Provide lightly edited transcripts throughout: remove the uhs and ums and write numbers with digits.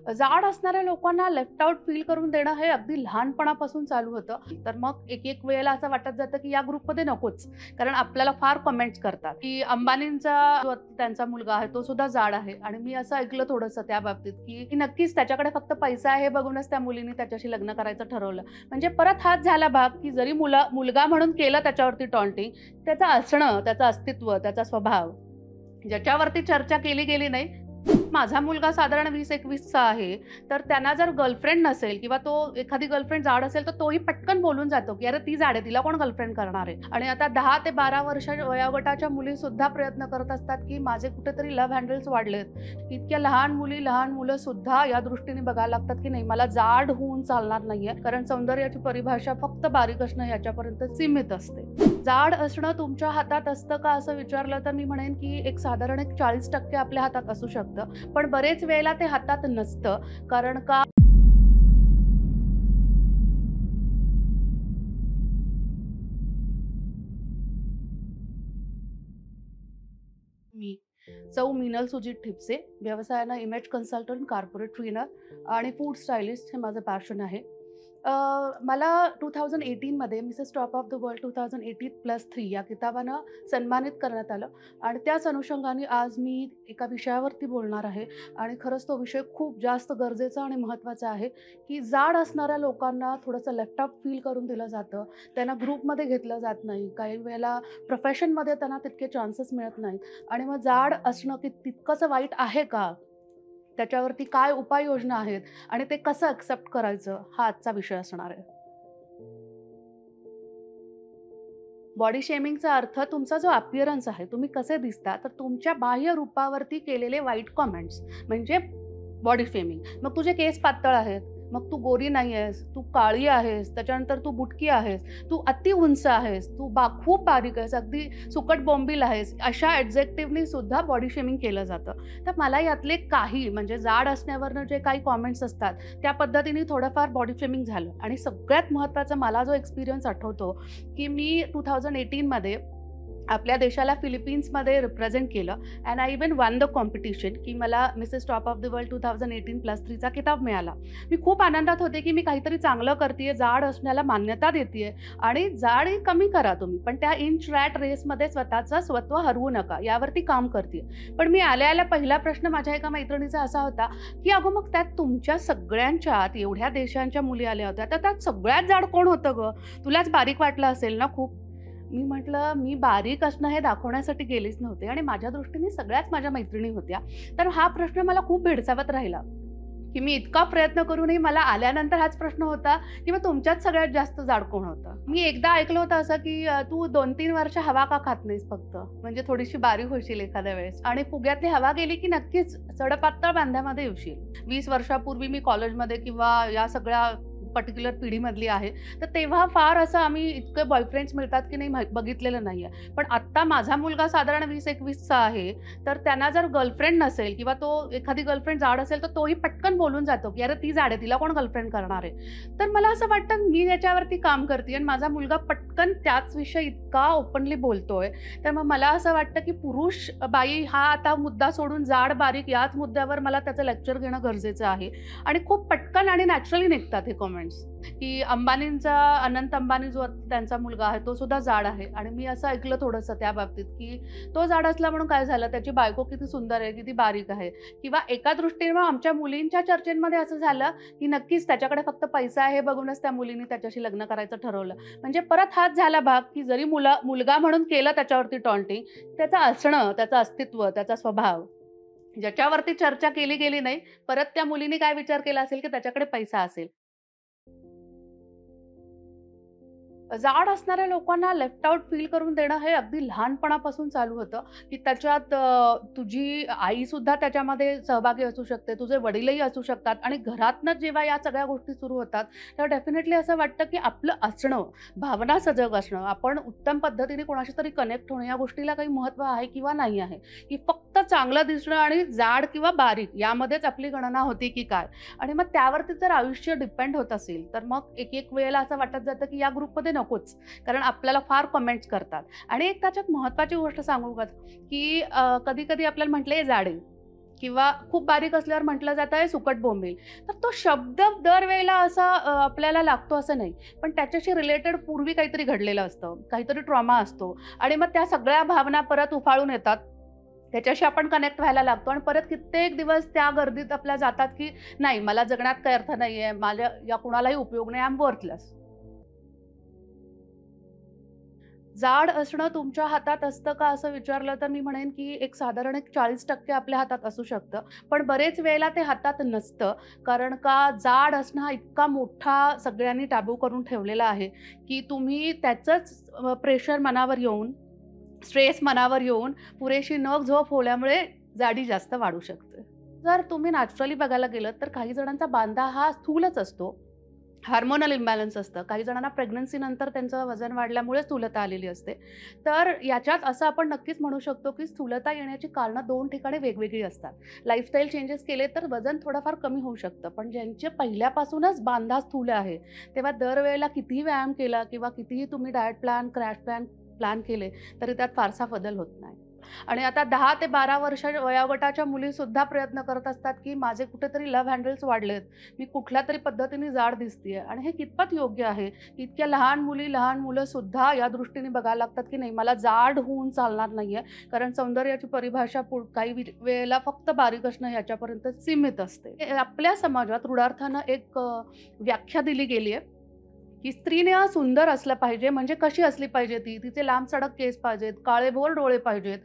जाड असणाऱ्या लोकांना लेफ्ट आउट फील करून देणं हे अगदी लहानपणापासून चालू होतं. तर मग एक वेळेला असं वाटत जातं, की या ग्रुपमध्ये नकोच. कारण आपल्याला फार कमेंट्स करतात, की अंबानींचा जो त्यांचा मुलगा आहे तो सुद्धा जाड आहे आणि मी असं ऐकलं थोडंसं त्या बाबतीत, की नक्कीच त्याच्याकडे फक्त पैसा आहे हे बघूनच त्या मुलीने त्याच्याशी लग्न करायचं ठरवलं. म्हणजे परत हाच झाला भाग, की जरी मुलगा म्हणून केलं त्याच्यावरती टॉन्टिंग, त्याचं असणं, त्याचं अस्तित्व, त्याचा स्वभाव ज्याच्यावरती चर्चा केली गेली नाही. माझा मुलगा साधारण 20-21 चा आहे. तर त्यांना जर गर्लफ्रेंड नसेल किंवा तो एखादी गर्लफ्रेंड जाड असेल, तर तोही पटकन बोलून जातो, की "अरे ती जाड आहे, तिला कोण गर्लफ्रेंड करणार आहे?" आणि आता 10 ते 12 वर्ष वयोगटाच्या मुलीसुद्धा प्रयत्न करत असतात, की माझे कुठेतरी लव्ह हँडल्स वाढलेत. इतक्या लहान मुली, लहान मुलंसुद्धा या दृष्टीने बघायला लागतात, की नाही मला जाड होऊन चालणार नाहीये. कारण सौंदर्याची परिभाषा फक्त बारीक असणं याच्यापर्यंत सीमित असते. जाड असणं तुमच्या हातात असतं का असं विचारलं तर मी म्हणेन, की साधारण 40% आपल्या हातात असू शकतं. पण बरेच वेळेला ते हातात नसतं. कारण का मी सौ मिनल सुजित ठिपसे, व्यवसायानं इमेज कन्सल्टंट, कॉर्पोरेट ट्रेनर आणि फूड स्टायलिस्ट हे माझं पॅशन आहे. मला 2018 मध्ये Mrs top of the world 2018+3 या किताबानं सन्मानित करण्यात आलं आणि त्याच अनुषंगाने आज मी एका विषयावरती बोलणार आहे आणि खरंच तो विषय खूप जास्त गरजेचा आणि महत्त्वाचा आहे, की जाड असणाऱ्या लोकांना थोडंसं लेफ्ट आउट फील करून दिलं जातं. त्यांना ग्रुपमध्ये घेतलं जात नाही. काही वेळेला प्रोफेशनमध्ये त्यांना तितके चान्सेस मिळत नाहीत आणि मग जाड असणं की तितकंसं वाईट आहे का? त्याच्यावरती काय उपाययोजना आहेत आणि ते कसं एक्सेप्ट करायचं हा आजचा विषय असणार आहे. बॉडी शेमिंगचा अर्थ तुमचा जो अपीअरन्स आहे, तुम्ही कसे दिसता, तर तुमच्या बाह्य रूपावरती केलेले वाईट कमेंट्स म्हणजे बॉडी शेमिंग. मग तुझे केस पातळ आहेत, मग तू गोरी नाही आहेस, तू काळी आहेस, त्याच्यानंतर तू बुटकी आहेस, तू अति उंच आहेस, तू खूप बारीक आहेस, अगदी सुकट बोंबील आहेस, अशा ॲडजेक्टिव्हनी सुद्धा बॉडी शेमिंग केलं जातं. तर मला यातले काही म्हणजे जाड असण्यावरनं जे काही कमेंट्स असतात, त्या पद्धतीने थोडंफार बॉडी शेमिंग झालं आणि सगळ्यात महत्त्वाचा मला जो एक्सपिरियन्स आठवतो, की मी 2018 मध्ये आपल्या देशाला फिलिपिन्समध्ये रिप्रेझेंट केलं and I even one the competition, की मला Mrs top of the world 2018+3 किताब मिळाला. मी खूप आनंदात होते, की मी काहीतरी चांगलं करतीये, जाड असण्याला मान्यता देतीये आणि जाडी कमी करा तुम्ही, पण त्या इंच रॅट रेसमध्ये स्वतःचं स्वत्व हरवू नका, यावरती काम करतीये. पण मी आल्या पहिला प्रश्न माझ्या एका मैत्रिणीचा असा होता, की "अगं मग त्यात तुमच्या सगळ्यांच्यात एवढ्या देशांच्या मुली आल्या होत्या, तर त्यात सगळ्यात जाड कोण होतं गं? तुलाच बारीक वाटलं असेल ना खूप?" मी म्हटलं, "मी बारीक असणं हे दाखवण्यासाठी गेलीच नव्हते आणि माझ्या दृष्टीने सगळ्याच माझ्या मैत्रिणी होत्या." तर हा प्रश्न मला खूप भेडसावत राहिला, की मी इतका प्रयत्न करूनही मला आल्यानंतर हाच प्रश्न होता, की मग तुमच्यात सगळ्यात जास्त जाड कोण होतं? मी एकदा ऐकलं होतं असं, की "तू 2-3 वर्ष हवा का खात नाहीस फक्त? म्हणजे थोडीशी बारीक होशील एखाद्या वेळेस आणि फुग्यातली हवा गेली की नक्कीच सडपातळ बांध्यामध्ये येशील." 20 वर्षापूर्वी मी कॉलेजमध्ये किंवा या सगळ्या पर्टिक्युलर पिढीमधली आहे. तर तेव्हा फार असं आम्ही इतके बॉयफ्रेंड्स मिळतात की नाही बघितलेलं नाहीये. पण आत्ता माझा मुलगा साधारण 20-21 चा आहे. तर त्यांना जर गर्लफ्रेंड नसेल किंवा तो एखादी गर्लफ्रेंड जाड असेल, तर तोही पटकन बोलून जातो, की "अरे ती जाड आहे, तिला कोण गर्लफ्रेंड करणार आहे?" तर मला असं वाटतं मी याच्यावरती काम करते आणि माझा मुलगा पटकन त्याच विषयी इतका ओपनली बोलतोय. तर मग मला असं वाटतं, की पुरुष, बाई हा आता मुद्दा सोडून जाड, बारीक याच मुद्द्यावर मला त्याचं लेक्चर घेणं गरजेचं आहे आणि खूप पटकन आणि नॅचरली निघतात हे कमेंट्स. की अंबानींचा अनंत अंबानी जो त्यांचा मुलगा आहे तो सुद्धा जाड आहे आणि मी असं ऐकलं थोडंसं त्या बाबतीत, की तो जाड असला म्हणून काय झालं, त्याची बायको किती सुंदर आहे, किती बारीक आहे किंवा एका दृष्टीने मग आमच्या मुलींच्या चर्चेमध्ये असं झालं, की नक्कीच त्याच्याकडे फक्त पैसा आहे हे बघूनच त्या मुलीने त्याच्याशी लग्न करायचं ठरवलं. म्हणजे परत हाच झाला भाग, की जरी मुलगा म्हणून केलं त्याच्यावरती टॉन्टिंग, त्याचं असणं, त्याचं अस्तित्व, त्याचा स्वभाव ज्याच्यावरती चर्चा केली गेली नाही, परत त्या मुलीने काय विचार केला असेल, की त्याच्याकडे पैसा असेल. जाड असणाऱ्या लोकांना लेफ्ट आउट फील करून देणं हे अगदी लहानपणापासून चालू होतं, की त्याच्यात तुझी आईसुद्धा त्याच्यामध्ये सहभागी असू शकते, तुझे वडीलही असू शकतात आणि घरातनंच जेव्हा या सगळ्या गोष्टी सुरू होतात, तेव्हा डेफिनेटली असं वाटतं, की आपलं असणं, भावना सजग असणं, आपण उत्तम पद्धतीने कोणाशी तरी कनेक्ट होणं, या गोष्टीला काही महत्त्व आहे किंवा नाही आहे, की फक्त चांगलं दिसणं आणि जाड किंवा बारीक यामध्येच आपली गणना होती की काय? आणि मग त्यावरती जर आयुष्य डिपेंड होत असेल, तर मग एक वेळेला असं वाटत जातं, की या ग्रुपमध्ये नकोच. कारण आपल्याला फार कमेंट्स करतात. आणि एक त्याच्यात महत्त्वाची गोष्ट सांगू का, की कधी-कधी आपल्याला म्हटलं, "ए जाडे." किंवा खूप बारीक असल्यावर म्हटलं जातं आहे सुकट बोंबील. तर तो शब्द दरवेळेला असा आपल्याला लागतो असं नाही. पण त्याच्याशी रिलेटेड पूर्वी काहीतरी घडलेलं असतं, काहीतरी ट्रॉमा असतो आणि मग त्या सगळ्या भावना परत उफाळून येतात. त्याच्याशी आपण कनेक्ट व्हायला लागतो आणि परत कित्येक दिवस त्या गर्दीत आपल्या जातात, की नाही मला जगण्यात काही अर्थ नाहीये, माझ्या या कुणालाही उपयोग नाही, आय एम वर्थलेस. जाड असणं तुमच्या हातात असतं का असं विचारलं तर मी म्हणेन, की एक साधारण एक 40% आपल्या हातात असू शकतं. पण बरेच वेळेला ते हातात नसतं. कारण का जाड असणं हा इतका मोठा सगळ्यांनी टॅबू करून ठेवलेला आहे, की तुम्ही त्याचंच प्रेशर मनावर येऊन, स्ट्रेस मनावर येऊन पुरेशी झोप होण्यामुळे जाडी जास्त वाढू शकते. जर तुम्ही नॅचरली बघायला गेलत तर काही जणांचा बांधा हा स्थूलच असतो. हार्मोनल इम्बॅलन्स असतं. काही जणांना प्रेग्नन्सीनंतर त्यांचं वजन वाढल्यामुळे स्थूलता आलेली असते. तर याच्यात असं आपण नक्कीच म्हणू शकतो, की स्थूलता येण्याची कारणं 2 ठिकाणी वेगवेगळी असतात. लाईफस्टाईल चेंजेस केले तर वजन थोडंफार कमी होऊ शकतं. पण ज्यांचे पहिल्यापासूनच बांधा स्थूल आहे, तेव्हा दरवेळेला कितीही व्यायाम केला किंवा कितीही तुम्ही diet plan, crash plan plan केले, तरी त्यात फारसा बदल होत नाही. आणि आता 10 ते 12 वर्ष वयोगटाच्या मुलीसुद्धा प्रयत्न करत असतात, की माझे कुठेतरी लव्ह हँडल्स वाढलेत. मी कुठल्यातरी पद्धतीने जाड दिसतीये आणि हे कितपत योग्य आहे? की इतक्या लहान मुली, लहान मुलंसुद्धा या दृष्टीने बघायला लागतात, की नाही मला जाड होऊन चालणार नाहीये. कारण सौंदर्याची परिभाषा काही वेळेला फक्त बारीक असणं याच्यापर्यंत सीमित असते. आपल्या समाजात रूढार्थानं एक व्याख्या दिली गेली आहे, की स्त्रीने सुंदर असलं पाहिजे म्हणजे कशी असली पाहिजे ती? तिचे लांब सडक केस पाहिजेत, काळेभोर डोळे पाहिजेत,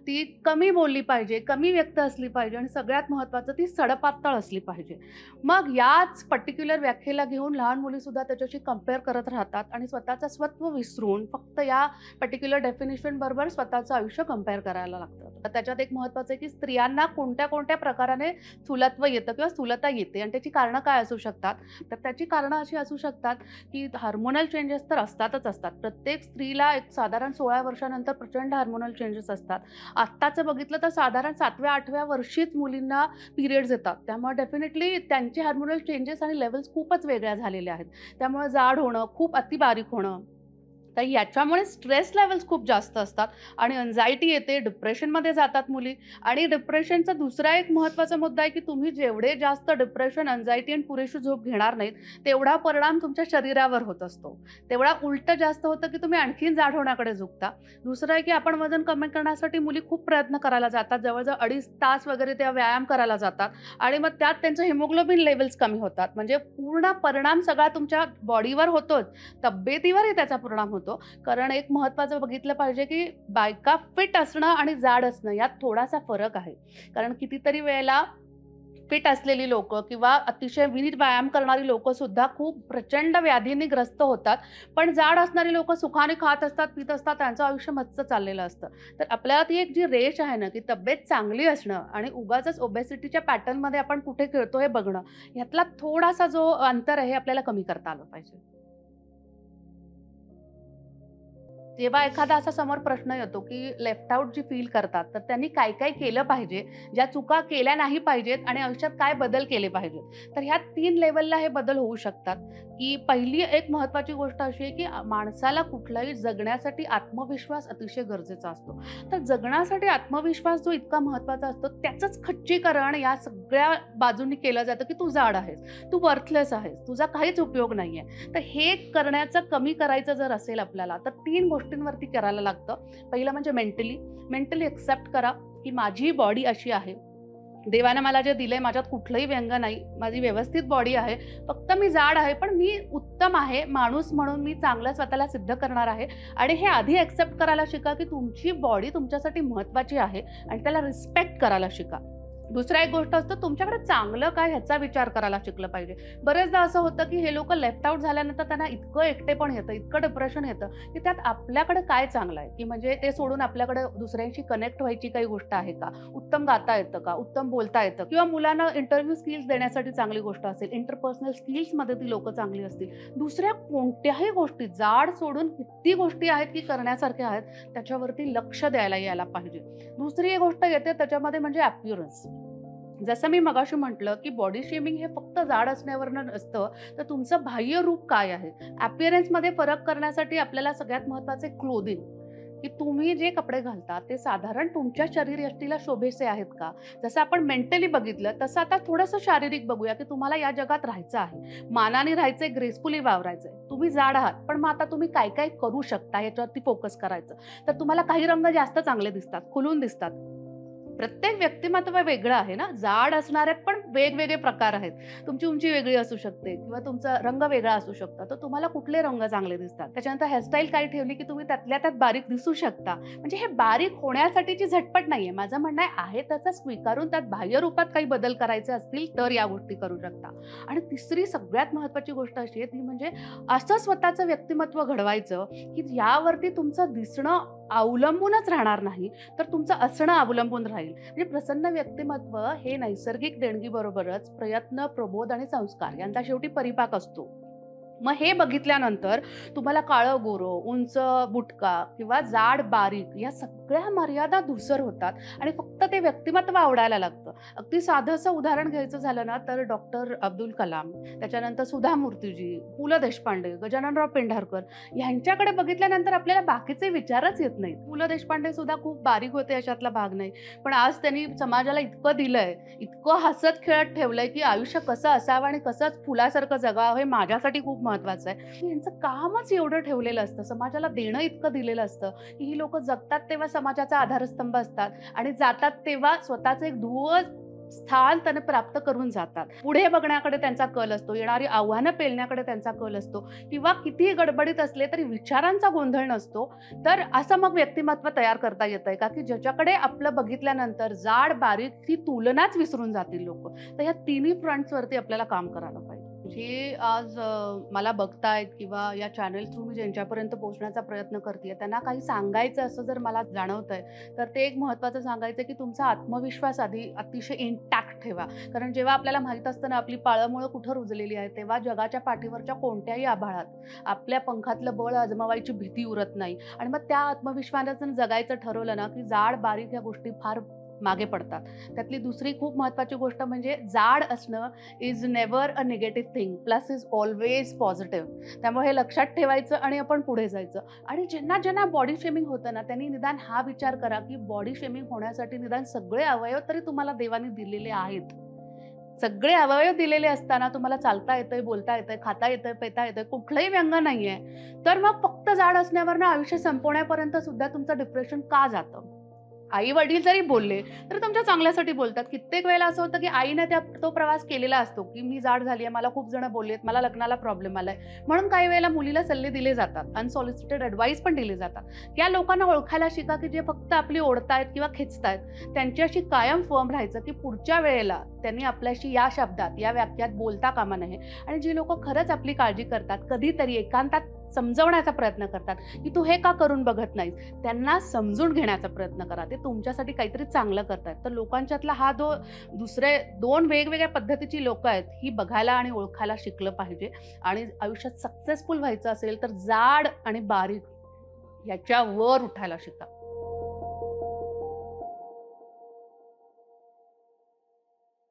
ती कमी बोलली पाहिजे, कमी व्यक्त असली पाहिजे आणि सगळ्यात महत्त्वाचं ती सडपातळ असली पाहिजे. मग याच पर्टिक्युलर व्याख्येला घेऊन लहान मुलीसुद्धा त्याच्याशी कंपेअर करत राहतात आणि स्वतःचं स्वत्व विसरून फक्त या पर्टिक्युलर डेफिनिशनबरोबर स्वतःचं आयुष्य कंपेअर करायला लागतं. तर त्याच्यात एक महत्त्वाचं आहे, की स्त्रियांना कोणत्या-कोणत्या प्रकाराने स्थूलत्व येतं किंवा स्थूलता येते आणि त्याची कारणं काय असू शकतात? तर त्याची कारणं अशी असू शकतात, की हार्मोनल चेंजेस तर असतातच असतात. प्रत्येक स्त्रीला एक साधारण 16 वर्षानंतर प्रचंड हार्मोनल चेंजेस असतात. आत्ताचं बघितलं तर साधारण 7व्या-8व्या वर्षीच मुलींना पिरियड्स येतात. त्यामुळे डेफिनेटली त्यांचे हार्मोनल चेंजेस आणि लेव्हल्स खूपच वेगळ्या झालेल्या आहेत. त्यामुळे जाड होणं, खूप अतिबारीक होणं तर याच्यामुळे स्ट्रेस लेव्हल्स खूप जास्त असतात आणि अँक्झायटी येते, डिप्रेशनमध्ये जातात मुली आणि डिप्रेशनचा दुसरा एक महत्त्वाचा मुद्दा आहे, की तुम्ही जेवढे जास्त डिप्रेशन, अँक्झायटी आणि पुरेशी झोप घेणार नाहीत, तेवढा परिणाम तुमच्या शरीरावर होत असतो. तेवढा उलटं जास्त होतं, की तुम्ही आणखीन जाड होण्याकडे झुकता. दुसरं आहे, की आपण वजन कमी करण्यासाठी मुली खूप प्रयत्न करायला जातात. जवळ-जवळ 2.5 तास वगैरे त्या व्यायाम करायला जातात आणि मग त्यात त्यांचं हिमोग्लोबिन लेव्हल्स कमी होतात. म्हणजे पूर्ण परिणाम सगळा तुमच्या बॉडीवर होतोच, तब्येतीवरही त्याचा परिणाम होतो. कारण एक महत्त्वाचं बघितलं पाहिजे, की बायका फिट असणं आणि जाड असणं यात थोडासा फरक आहे. कारण कितीतरी वेळेला फिट असलेली लोकं किंवा अतिशय विनीत व्यायाम करणारी लोकंसुद्धा खूप प्रचंड व्याधींनी ग्रस्त होतात. पण जाड असणारी लोकं सुखाने खात असतात, पीत असतात, त्यांचं आयुष्य मस्त चाललेलं असतं. तर आपल्याला ती एक जी रेष आहे ना, की तब्येत चांगली असणं आणि उगाचच ओबेसिटीच्या पॅटर्नमध्ये आपण कुठे खेळतो हे बघणं, ह्यातला थोडासा जो अंतर आहे, हे आपल्याला कमी करता आलं पाहिजे. जेव्हा एखादा असा समोर प्रश्न येतो, की लेफ्ट आउट जी फील करतात, तर त्यांनी काय-काय केलं पाहिजे, ज्या चुका केल्या नाही पाहिजेत आणि आयुष्यात काय बदल केले पाहिजेत. तर ह्या 3 लेव्हलला हे बदल होऊ शकतात, की पहिली एक महत्त्वाची गोष्ट अशी आहे, की माणसाला कुठलाही जगण्यासाठी आत्मविश्वास अतिशय गरजेचा असतो. तर जगण्यासाठी आत्मविश्वास जो इतका महत्त्वाचा असतो, त्याचंच खच्चीकरण या सगळ्या बाजूंनी केलं जातं, की तू जाड आहेस, तू वर्थलेस आहेस, तुझा काहीच उपयोग नाहीये. तर हे करण्याचं कमी करायचं जर असेल आपल्याला, तर 3 गोष्टींवरती करायला लागतं. पहिलं म्हणजे मेंटली एक्सेप्ट करा, की माझी बॉडी अशी आहे. देवानं मला जे दिलंय माझ्यात कुठलंही व्यंग नाही. माझी व्यवस्थित बॉडी आहे. फक्त मी जाड आहे, पण मी उत्तम आहे. माणूस म्हणून मी चांगलं स्वतःला सिद्ध करणार आहे आणि हे आधी एक्सेप्ट करायला शिका, की तुमची बॉडी तुमच्यासाठी महत्त्वाची आहे आणि त्याला रिस्पेक्ट करायला शिका. दुसरा एक गोष्ट असतं तुमच्याकडे चांगलं काय ह्याचा विचार करायला शिकलं पाहिजे. बरेचदा असं होतं, की हे लोकं लेफ्ट आउट झाल्यानंतर त्यांना इतकं एकटेपण येतं, इतकं डिप्रेशन येतं, की त्यात आपल्याकडे काय चांगलं आहे, की म्हणजे ते सोडून आपल्याकडे दुसऱ्यांशी कनेक्ट व्हायची काही गोष्ट आहे का? उत्तम गाता येतं का? उत्तम बोलता येतं किंवा मुलांना इंटरव्ह्यू स्किल्स देण्यासाठी चांगली गोष्ट असेल, इंटरपर्सनल स्किल्समध्ये ती लोकं चांगली असतील. दुसऱ्या कोणत्याही गोष्टी जाड सोडून किती गोष्टी आहेत, की करण्यासारख्या आहेत, त्याच्यावरती लक्ष द्यायला यायला पाहिजे. दुसरी एक गोष्ट येते त्याच्यामध्ये म्हणजे अपीअरन्स. जसं मी मगाशी म्हटलं, की बॉडी शेमिंग हे फक्त जाड असण्यावरनं नसतं, तर तुमचं बाह्य रूप काय आहे? अपीअरन्समध्ये फरक करण्यासाठी आपल्याला सगळ्यात महत्त्वाचं आहे क्लोथिंग. की तुम्ही जे कपडे घालता ते साधारण तुमच्या शरीरयष्टीला शोभेसे आहेत का? जसं आपण मेंटली बघितलं, तसं आता थोडंसं शारीरिक बघूया, की तुम्हाला या जगात राहायचं आहे. मानाने राहायचंय, ग्रेसफुली वावरायचंय. तुम्ही जाड आहात, पण मग आता तुम्ही काय-काय करू शकता याच्यावरती फोकस करायचं. तर तुम्हाला काही रंग जास्त चांगले दिसतात, खुलून दिसतात. प्रत्येक व्यक्तिमत्व वेगळं आहे ना. जाड असणाऱ्यात पण वेगवेगळे प्रकार आहेत. तुमची उंची वेगळी असू शकते किंवा तुमचा रंग वेगळा असू शकतो. तर तुम्हाला कुठले रंग चांगले दिसतात. त्याच्यानंतर हेअरस्टाईल काही ठेवली की तुम्ही त्यातल्या त्यात बारीक दिसू शकता. म्हणजे हे बारीक होण्यासाठीची झटपट नाहीये. माझं म्हणणं आहे तसं स्वीकारून त्यात बाह्य रूपात काही बदल करायचे असतील तर या गोष्टी करू शकता. आणि तिसरी सगळ्यात महत्त्वाची गोष्ट अशी आहे ती म्हणजे असं स्वतःचं व्यक्तिमत्व घडवायचं की यावरती तुमचं दिसणं अवलंबूनच राहणार नाही, तर तुमचं असणं अवलंबून राहील. म्हणजे प्रसन्न व्यक्तिमत्व हे नैसर्गिक देणगीबरोबरच प्रयत्न, प्रबोध आणि संस्कार यांचा शेवटी परिपाक असतो. मग हे बघितल्यानंतर तुम्हाला काळं गोरं, उंच बुटका किंवा जाड बारीक या सगळ्या मर्यादा धूसर होतात आणि फक्त ते व्यक्तिमत्व आवडायला लागतं. अगदी साधंसं उदाहरण घ्यायचं झालं ना, तर डॉक्टर अब्दुल कलाम, त्याच्यानंतर सुधा मूर्तीजी, पु. ल. देशपांडे, गजाननराव पेंढारकर यांच्याकडे बघितल्यानंतर आपल्याला बाकीचे विचारच येत नाहीत. पु. ल. देशपांडे सुद्धा खूप बारीक होते याच्यातला भाग नाही. पण आज त्यांनी समाजाला इतकं दिलंय, इतकं हसत खेळत ठेवलंय, की आयुष्य कसं असावं आणि कसंच फुलासारखं जगावं हे माझ्यासाठी खूप महत्वाचं आहे. यांचं कामच एवढं ठेवलेलं असतं, समाजाला देणं इतकं दिलेलं असतं, की ही लोकं जगतात तेव्हा समाजाचा आधारस्तंभ असतात आणि जातात तेव्हा स्वतःचं एक ध्रुव स्थान त्याने प्राप्त करून जातात. पुढे बघण्याकडे त्यांचा कल असतो, येणारी आव्हानं पेलण्याकडे त्यांचा कल असतो किंवा कितीही गडबडीत असले तरी विचारांचा गोंधळ नसतो. तर असं मग व्यक्तिमत्व तयार करता येतंय का, की ज्याच्याकडे आपलं बघितल्यानंतर जाड, बारीक ही तुलनाच विसरून जातील लोकं. तर या तिन्ही फ्रंट्सवरती आपल्याला काम करायला पाहिजे. जे आज मला बघतायत किंवा या चॅनल थ्रू मी ज्यांच्यापर्यंत पोहोचण्याचा प्रयत्न करतेय, त्यांना काही सांगायचं असं जर मला जाणवतंय, तर ते एक महत्त्वाचं सांगायचं की तुमचा आत्मविश्वास आधी अतिशय इंटॅक्ट ठेवा. कारण जेव्हा आपल्याला माहीत असतं ना, आपली पाळंमुळं कुठं रुजलेली आहे, तेव्हा जगाच्या पाठीवरच्या कोणत्याही आभाळात आपल्या पंखातलं बळ आजमावायची भीती उरत नाही. आणि मग त्या आत्मविश्वासानं जगायचं ठरवलं ना, की जाड, बारीक या गोष्टी फार मागे पडतात. त्यातली दुसरी खूप महत्त्वाची गोष्ट म्हणजे जाड असणं is never a negative thing, plus is always positive. त्यामुळे हे लक्षात ठेवायचं आणि आपण पुढे जायचं. आणि ज्यांना ज्यांना बॉडी शेमिंग होतं ना, त्यांनी निदान हा विचार करा, की बॉडी शेमिंग होण्यासाठी निदान सगळे अवयव तरी तुम्हाला देवाने दिलेले आहेत. सगळे अवयव दिलेले असताना तुम्हाला चालता येतंय, बोलता येतंय, खाता येतंय, पेता येतंय, कुठलंही व्यंग नाहीये. तर मग फक्त जाड असण्यावरनं आयुष्य संपवण्यापर्यंत सुद्धा तुमचं डिप्रेशन का जातं? आई-वडील जरी बोलले, तर तुमच्या चांगल्यासाठी बोलतात. कित्येक वेळेला असं होतं, की आईने तो प्रवास केलेला असतो, की मी जाड झाली आहे, मला खूप जण बोललेत, मला लग्नाला प्रॉब्लेम आलाय. म्हणून काही वेळेला मुलीला सल्ले दिले जातात. अनसॉलिसिटेड ॲडवाईस पण दिले जातात. या लोकांना ओळखायला शिका, की जे फक्त आपली ओढतायत किंवा खेचतायत. त्यांच्याशी कायम फर्म राहायचं, की पुढच्या वेळेला त्यांनी आपल्याशी या शब्दात, या वाक्यात बोलता कामा नये. आणि जी लोकं खरंच आपली काळजी करतात, कधीतरी एकांतात समजवण्याचा प्रयत्न करतात, की तू हे का करून बघत नाहीस? त्यांना समजून घेण्याचा प्रयत्न करा. ते तुमच्यासाठी काहीतरी चांगलं करतायत. तर लोकांच्यातला हा दुसरे 2 वेगवेगळ्या पद्धतीची लोकं आहेत, ही बघायला आणि ओळखायला शिकलं पाहिजे. आणि आयुष्यात सक्सेसफुल व्हायचं असेल तर जाड आणि बारीक याच्यावर उठायला शिका.